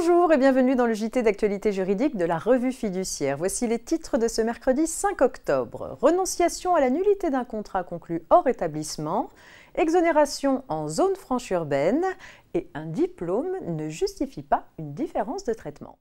Bonjour et bienvenue dans le JT d'actualité juridique de la Revue Fiduciaire. Voici les titres de ce mercredi 5 octobre. Renonciation à la nullité d'un contrat conclu hors établissement, exonération en zone franche urbaine et un diplôme ne justifie pas une différence de traitement.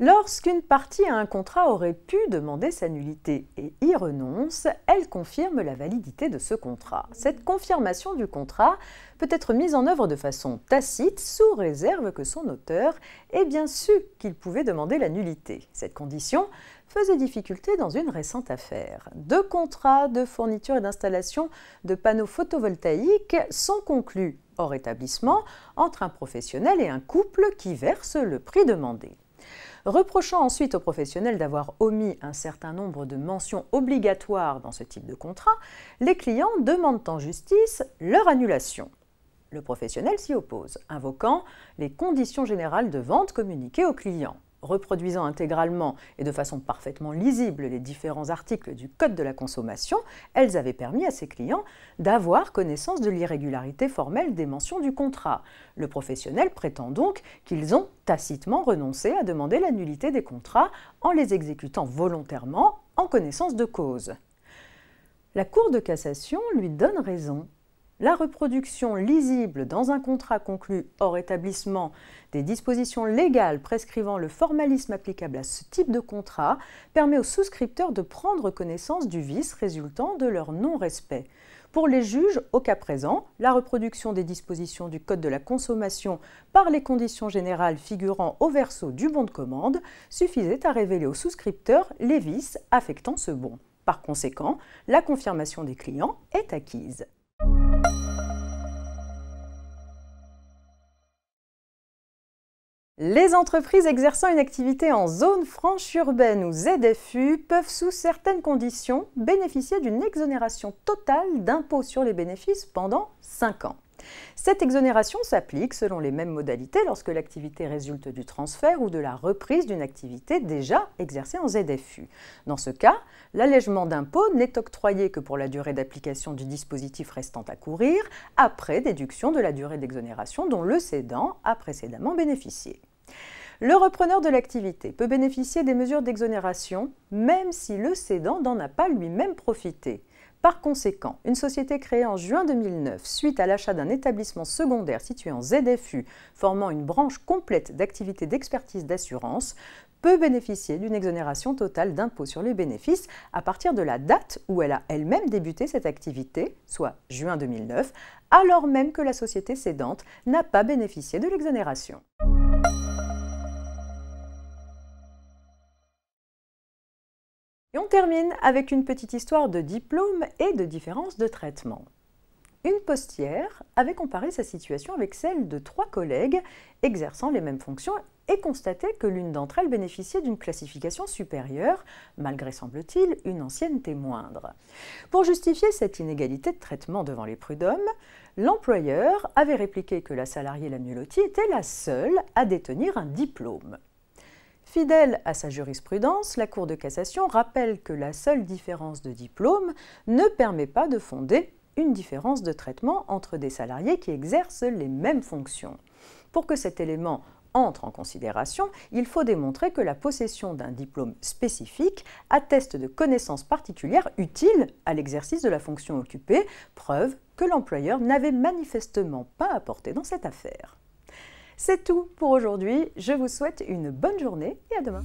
Lorsqu'une partie à un contrat aurait pu demander sa nullité et y renonce, elle confirme la validité de ce contrat. Cette confirmation du contrat peut être mise en œuvre de façon tacite sous réserve que son auteur ait bien su qu'il pouvait demander la nullité. Cette condition faisait difficulté dans une récente affaire. 2 contrats de fourniture et d'installation de panneaux photovoltaïques sont conclus hors établissement entre un professionnel et un couple qui verse le prix demandé. Reprochant ensuite au professionnel d'avoir omis un certain nombre de mentions obligatoires dans ce type de contrat, les clients demandent en justice leur annulation. Le professionnel s'y oppose, invoquant les conditions générales de vente communiquées aux clients. Reproduisant intégralement et de façon parfaitement lisible les différents articles du Code de la consommation, elles avaient permis à ses clients d'avoir connaissance de l'irrégularité formelle des mentions du contrat. Le professionnel prétend donc qu'ils ont tacitement renoncé à demander la nullité des contrats en les exécutant volontairement en connaissance de cause. La Cour de cassation lui donne raison. La reproduction lisible dans un contrat conclu hors établissement des dispositions légales prescrivant le formalisme applicable à ce type de contrat permet aux souscripteurs de prendre connaissance du vice résultant de leur non-respect. Pour les juges, au cas présent, la reproduction des dispositions du Code de la consommation par les conditions générales figurant au verso du bon de commande suffisait à révéler aux souscripteurs les vices affectant ce bon. Par conséquent, la confirmation des clients est acquise. Les entreprises exerçant une activité en zone franche urbaine ou ZFU peuvent, sous certaines conditions, bénéficier d'une exonération totale d'impôt sur les bénéfices pendant 5 ans. Cette exonération s'applique selon les mêmes modalités lorsque l'activité résulte du transfert ou de la reprise d'une activité déjà exercée en ZFU. Dans ce cas, l'allègement d'impôt n'est octroyé que pour la durée d'application du dispositif restant à courir, après déduction de la durée d'exonération dont le cédant a précédemment bénéficié. Le repreneur de l'activité peut bénéficier des mesures d'exonération même si le cédant n'en a pas lui-même profité. Par conséquent, une société créée en juin 2009 suite à l'achat d'un établissement secondaire situé en ZFU formant une branche complète d'activité d'expertise d'assurance peut bénéficier d'une exonération totale d'impôt sur les bénéfices à partir de la date où elle a elle-même débuté cette activité, soit juin 2009, alors même que la société cédante n'a pas bénéficié de l'exonération. Et on termine avec une petite histoire de diplôme et de différence de traitement. Une postière avait comparé sa situation avec celle de 3 collègues exerçant les mêmes fonctions et constaté que l'une d'entre elles bénéficiait d'une classification supérieure, malgré, semble-t-il, une ancienneté moindre. Pour justifier cette inégalité de traitement devant les prud'hommes, l'employeur avait répliqué que la salariée la mieux lotie était la seule à détenir un diplôme. Fidèle à sa jurisprudence, la Cour de cassation rappelle que la seule différence de diplôme ne permet pas de fonder une différence de traitement entre des salariés qui exercent les mêmes fonctions. Pour que cet élément entre en considération, il faut démontrer que la possession d'un diplôme spécifique atteste de connaissances particulières utiles à l'exercice de la fonction occupée, preuve que l'employeur n'avait manifestement pas apporté dans cette affaire. C'est tout pour aujourd'hui, je vous souhaite une bonne journée et à demain.